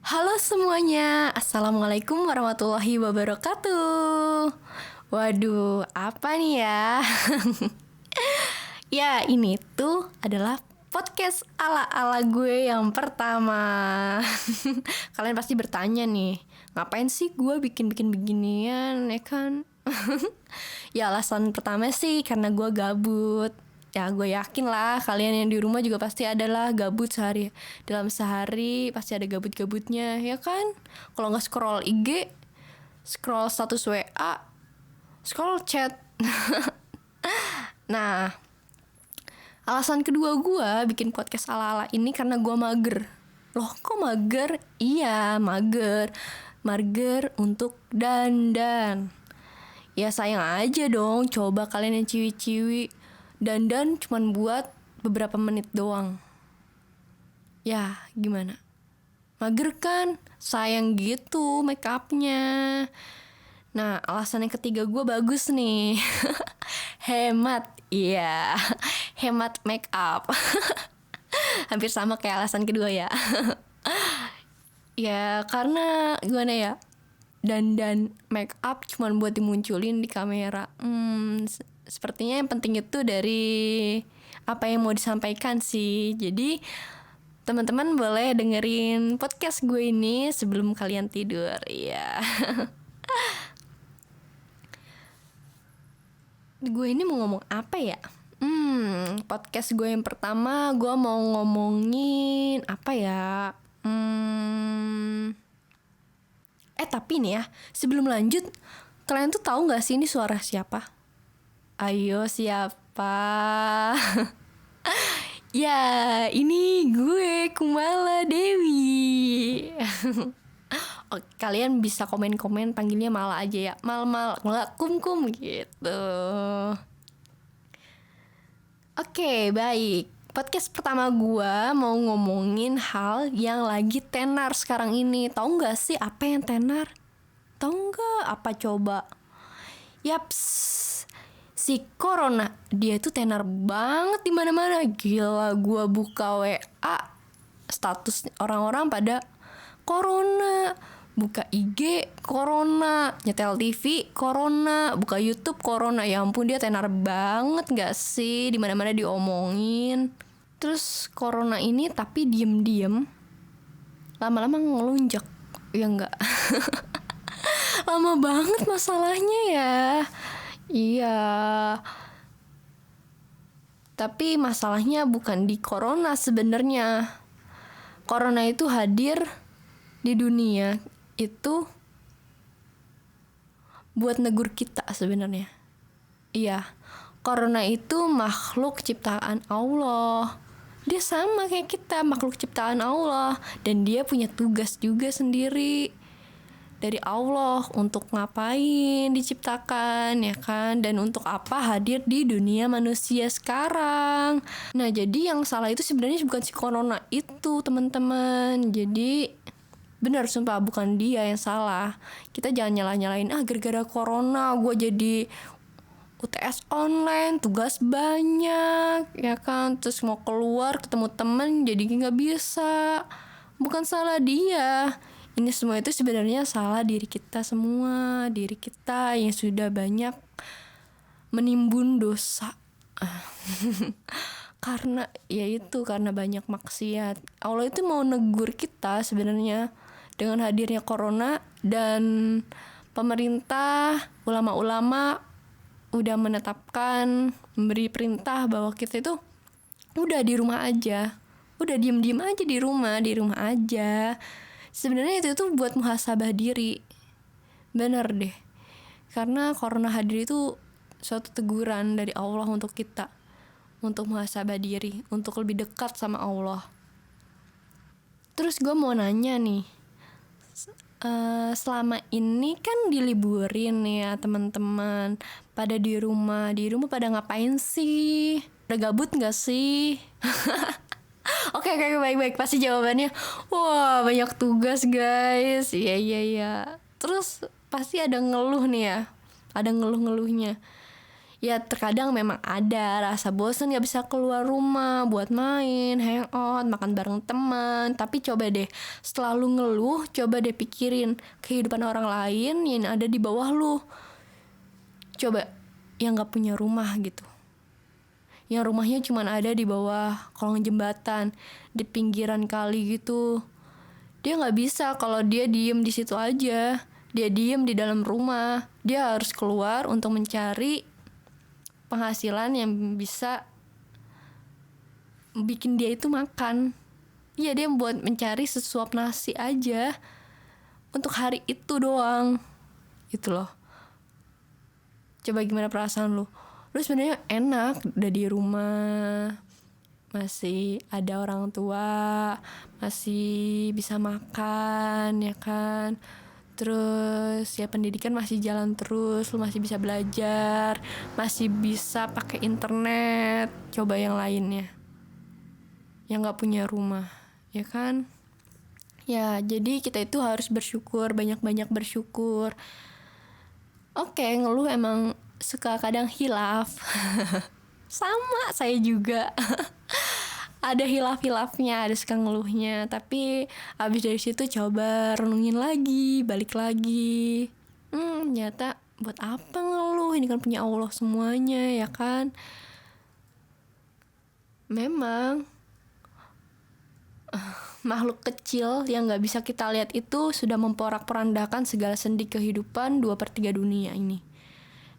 Halo semuanya, Assalamualaikum warahmatullahi wabarakatuh. Waduh, apa nih ya? Ya, ini tuh adalah podcast ala-ala gue yang pertama. Kalian pasti bertanya nih, ngapain sih gue bikin-bikin beginian, ya kan? Ya alasan pertama sih karena gue gabut. Ya gue yakin lah kalian yang di rumah juga pasti adalah gabut dalam sehari pasti ada gabut-gabutnya, ya kan? Kalau nggak scroll IG, scroll status WA, scroll chat. Nah, alasan kedua gue bikin podcast ala-ala ini karena gue mager. Loh kok mager? Iya mager. Mager untuk dandan. Ya sayang aja dong, coba kalian yang ciwi-ciwi dandan cuman buat beberapa menit doang. Ya gimana? Mager kan? Sayang gitu make upnya. Nah alasan yang ketiga gue bagus nih. Hemat. Iya, hemat make up. Hampir sama kayak alasan kedua ya. Ya karena gimana ya, dandan make up cuman buat dimunculin di kamera. Sepertinya yang penting itu dari apa yang mau disampaikan sih. Jadi teman-teman boleh dengerin podcast gue ini sebelum kalian tidur. Iya. Gue ini mau ngomong apa ya? Podcast gue yang pertama gue mau ngomongin apa ya? Tapi nih ya, sebelum lanjut, kalian tuh tahu nggak sih ini suara siapa? Ayo siapa? Ya, ini gue Kumala Dewi. Oke, kalian bisa komen-komen panggilnya Mala aja ya. Mal, nggak kum gitu. Oke, baik. Podcast pertama gue mau ngomongin hal yang lagi tenar sekarang ini. Tahu nggak sih apa yang tenar? Tahu nggak apa coba? Yaps, si corona. Dia tuh tenar banget di mana-mana. Gila, gue buka WA, status orang-orang pada corona. Buka IG corona, nyetel TV corona, buka YouTube corona. Ya ampun, dia tenar banget gak sih, di mana-mana diomongin. Terus corona ini tapi diem-diem lama-lama ngelunjak. Ya enggak. Lama banget masalahnya ya. Iya. Tapi masalahnya bukan di corona sebenarnya. Corona itu hadir di dunia itu buat negur kita sebenarnya. Iya, corona itu makhluk ciptaan Allah. Dia sama kayak kita, makhluk ciptaan Allah, dan dia punya tugas juga sendiri dari Allah untuk ngapain diciptakan, ya kan? Dan untuk apa hadir di dunia manusia sekarang. Nah, jadi yang salah itu sebenarnya bukan si corona itu, teman-teman. Jadi benar, sumpah bukan dia yang salah. Kita jangan nyalahin gara-gara corona gue jadi UTS online, tugas banyak, ya kan? Terus mau keluar ketemu temen jadi nggak bisa. Bukan salah dia. Ini semua itu sebenarnya salah diri kita semua. Diri kita yang sudah banyak menimbun dosa. Karena banyak maksiat. Allah itu mau negur kita sebenarnya dengan hadirnya corona, dan pemerintah, ulama-ulama udah menetapkan, memberi perintah bahwa kita itu udah di rumah aja. Udah diem-diem aja di rumah aja. Sebenarnya itu tuh buat muhasabah diri. Bener deh. Karena corona hadir itu suatu teguran dari Allah untuk kita, untuk muhasabah diri, untuk lebih dekat sama Allah. Terus gue mau nanya nih, selama ini kan diliburin ya teman-teman, pada di rumah pada ngapain sih? Pada gabut nggak sih? Oke, baik. Pasti jawabannya, wah banyak tugas guys. Iya. Terus pasti ada ngeluh nih ya, ada ngeluh-ngeluhnya. Ya terkadang memang ada rasa bosan gak bisa keluar rumah buat main, hangout, makan bareng teman. Tapi coba deh, setelah lu ngeluh, coba deh pikirin kehidupan orang lain yang ada di bawah lu. Coba yang gak punya rumah gitu, yang rumahnya cuma ada di bawah kolong jembatan, di pinggiran kali gitu. Dia gak bisa kalau dia diem di situ aja. Dia diem di dalam rumah. Dia harus keluar untuk mencari penghasilan yang bisa bikin dia itu makan. Iya, dia buat mencari sesuap nasi aja untuk hari itu doang. Itu loh. Coba gimana perasaan lu? Lu sebenarnya enak udah di rumah, masih ada orang tua, masih bisa makan, ya kan? Terus ya pendidikan masih jalan terus, lu masih bisa belajar, masih bisa pakai internet. Coba yang lainnya yang gak punya rumah, ya kan? Ya jadi kita itu harus bersyukur, banyak-banyak bersyukur. Oke, ngeluh emang suka kadang hilaf. Sama saya juga. Ada hilaf-hilafnya, ada suka ngeluhnya, tapi abis dari situ coba renungin lagi, balik lagi. Ternyata buat apa ngeluh, ini kan punya Allah semuanya, ya kan? Memang makhluk kecil yang gak bisa kita lihat itu sudah memporak-porandakan segala sendi kehidupan 2/3 dunia ini.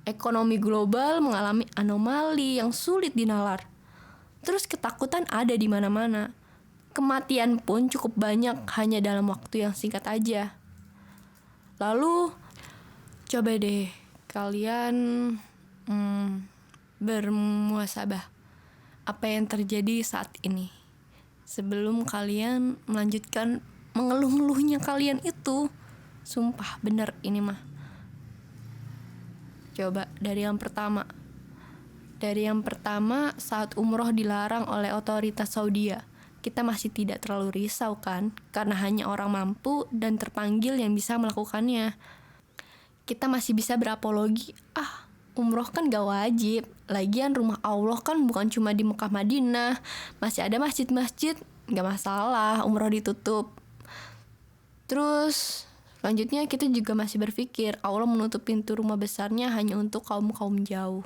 Ekonomi global mengalami anomali yang sulit dinalar. Terus ketakutan ada di mana-mana. Kematian pun cukup banyak hanya dalam waktu yang singkat aja. Lalu coba deh kalian bermuhasabah apa yang terjadi saat ini sebelum kalian melanjutkan mengeluh-ngeluhnya kalian itu. Sumpah bener ini mah. Coba dari yang pertama. Dari yang pertama, saat umroh dilarang oleh otoritas Saudi, kita masih tidak terlalu risau kan? Karena hanya orang mampu dan terpanggil yang bisa melakukannya. Kita masih bisa berapologi, umroh kan gak wajib. Lagian rumah Allah kan bukan cuma di Mekah Madinah. Masih ada masjid-masjid, gak masalah umroh ditutup. Terus selanjutnya kita juga masih berpikir Allah menutup pintu rumah besarnya hanya untuk kaum-kaum jauh.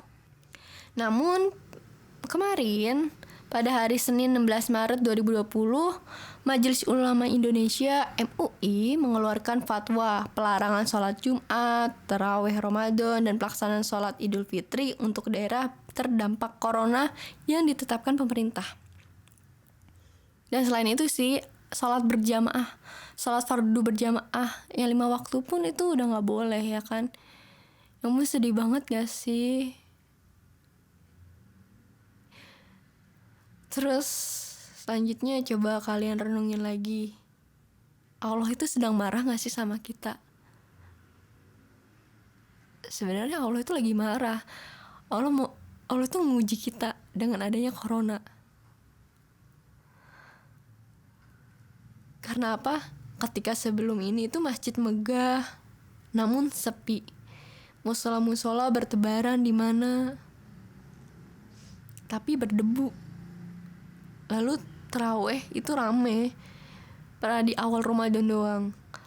Namun kemarin pada hari Senin 16 Maret 2020, Majelis Ulama Indonesia MUI mengeluarkan fatwa pelarangan sholat Jumat, tarawih Ramadan, dan pelaksanaan sholat Idul Fitri untuk daerah terdampak corona yang ditetapkan pemerintah. Dan selain itu sih, sholat berjamaah, sholat fardu berjamaah yang 5 waktu pun itu udah gak boleh, ya kan? Kamu sedih banget gak sih? Terus selanjutnya coba kalian renungin lagi. Allah itu sedang marah gak sih sama kita? Sebenarnya Allah itu lagi marah. Allah itu menguji kita dengan adanya corona. Karena apa? Ketika sebelum ini itu masjid megah, namun sepi. Musola-musola bertebaran di mana, tapi berdebu. Lalu tarawih itu rame pada di awal Ramadan doang.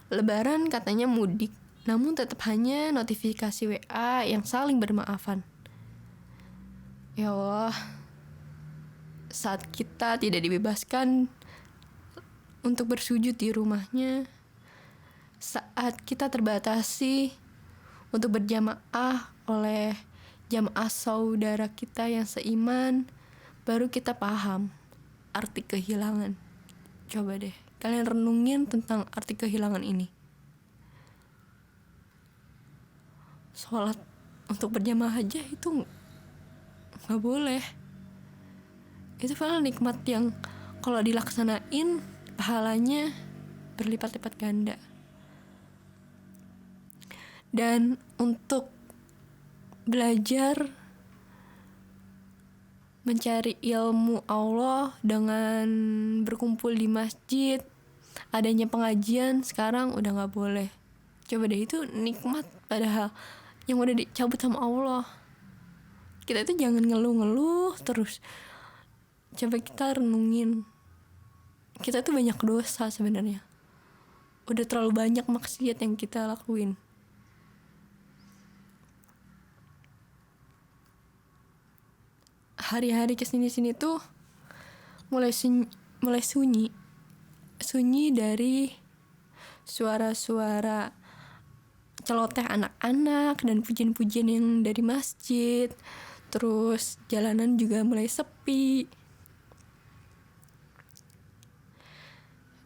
Lebaran katanya mudik, namun tetap hanya notifikasi WA yang saling bermaafan. Ya Allah, saat kita tidak dibebaskan untuk bersujud di rumahnya, saat kita terbatasi untuk berjamaah oleh jamaah saudara kita yang seiman, baru kita paham arti kehilangan. Coba deh kalian renungin tentang arti kehilangan ini. Sholat untuk berjamaah aja itu gak boleh. Itu padahal nikmat yang kalau dilaksanain pahalanya berlipat-lipat ganda. Dan untuk belajar mencari ilmu Allah dengan berkumpul di masjid, adanya pengajian sekarang udah gak boleh. Coba deh, itu nikmat padahal yang udah dicabut sama Allah. kita itu jangan ngeluh-ngeluh terus. Coba kita renungin, kita tuh banyak dosa sebenarnya. Udah terlalu banyak maksiat yang kita lakuin. Hari-hari kesini-sini tuh mulai sunyi dari suara-suara celoteh anak-anak dan pujian-pujian yang dari masjid. Terus jalanan juga mulai sepi.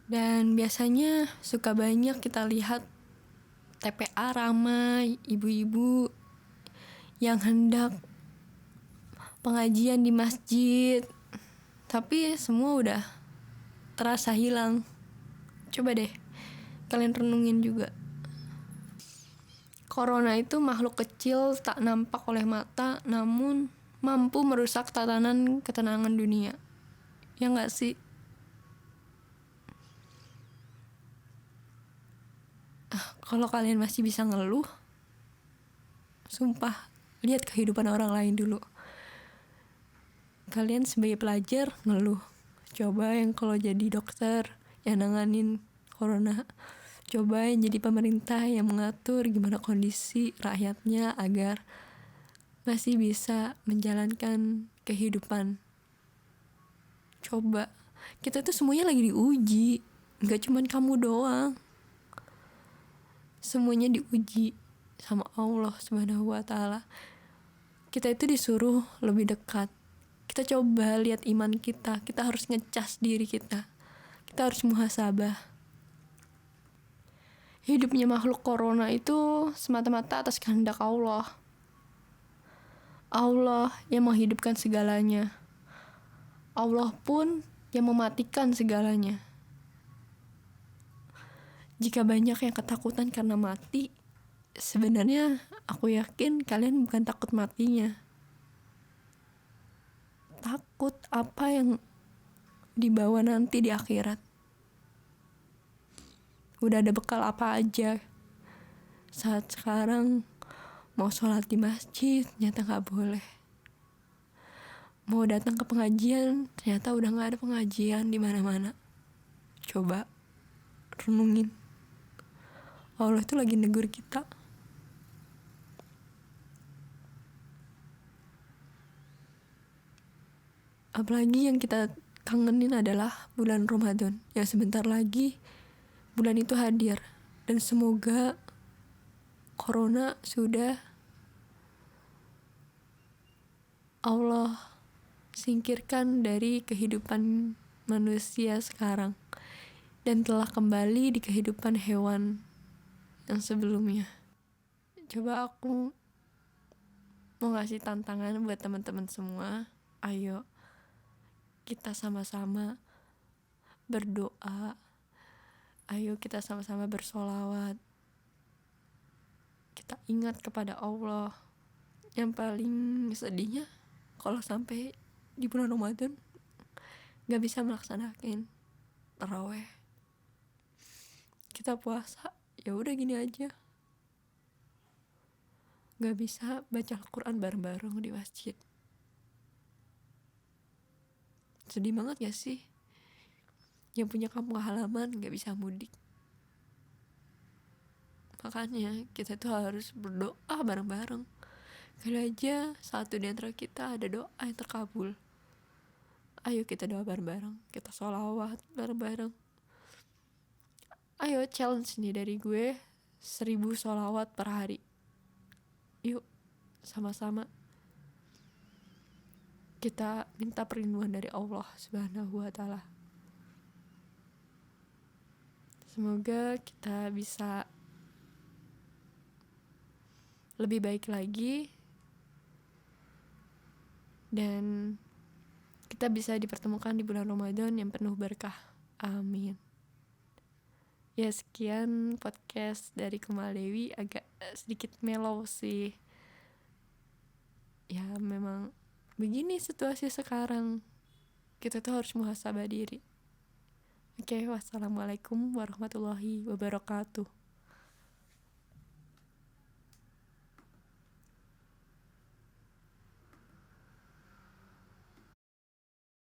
Dan biasanya suka banyak kita lihat TPA ramai, ibu-ibu yang hendak pengajian di masjid, tapi semua udah terasa hilang. Coba deh kalian renungin juga. Corona itu makhluk kecil tak nampak oleh mata, namun mampu merusak tatanan ketenangan dunia. Ya nggak sih? Kalau kalian masih bisa ngeluh, sumpah, lihat kehidupan orang lain dulu. Kalian sebagai pelajar ngeluh, coba yang kalau jadi dokter yang nanganin corona, coba yang jadi pemerintah yang mengatur gimana kondisi rakyatnya agar masih bisa menjalankan kehidupan. Coba, kita tuh semuanya lagi diuji, gak cuman kamu doang, semuanya diuji sama Allah Subhanahu wa Ta'ala. Kita itu disuruh lebih dekat. Kita coba lihat iman kita harus ngecas diri kita harus muhasabah. Hidupnya makhluk corona itu semata-mata atas kehendak Allah. Allah yang menghidupkan segalanya. Allah pun yang mematikan segalanya. Jika banyak yang ketakutan karena mati, sebenarnya aku yakin kalian bukan takut matinya. Takut apa yang dibawa nanti di akhirat. Udah ada bekal apa aja. Saat sekarang mau sholat di masjid ternyata gak boleh. Mau datang ke pengajian ternyata udah gak ada pengajian di mana-mana. Coba renungin. Allah itu lagi negur kita. Apalagi yang kita kangenin adalah bulan Ramadan yang sebentar lagi bulan itu hadir. Dan semoga corona sudah Allah singkirkan dari kehidupan manusia sekarang dan telah kembali di kehidupan hewan yang sebelumnya. Coba aku mau ngasih tantangan buat teman-teman semua. Ayo kita sama-sama berdoa. Ayo kita sama-sama bersolawat. Kita ingat kepada Allah. Yang paling sedihnya kalau sampai di bulan Ramadan gak bisa melaksanakan tarawih. Kita puasa, ya udah gini aja. Gak bisa baca Al-Quran bareng-bareng di masjid. Sedih banget gak sih? Yang punya kampung halaman gak bisa mudik. Makanya kita tuh harus berdoa bareng-bareng. Kali aja satu di antara kita ada doa yang terkabul. Ayo kita doa bareng-bareng, kita sholawat bareng-bareng. Ayo challenge nih dari gue 1000 sholawat per hari. Yuk sama-sama kita minta perlindungan dari Allah Subhanahu wa Ta'ala. Semoga kita bisa lebih baik lagi dan kita bisa dipertemukan di bulan Ramadan yang penuh berkah. Amin. Ya, sekian podcast dari Kumal Dewi, agak sedikit mellow sih. Ya memang begini situasi sekarang. Kita tuh harus muhasabah diri. Oke, wassalamualaikum warahmatullahi wabarakatuh.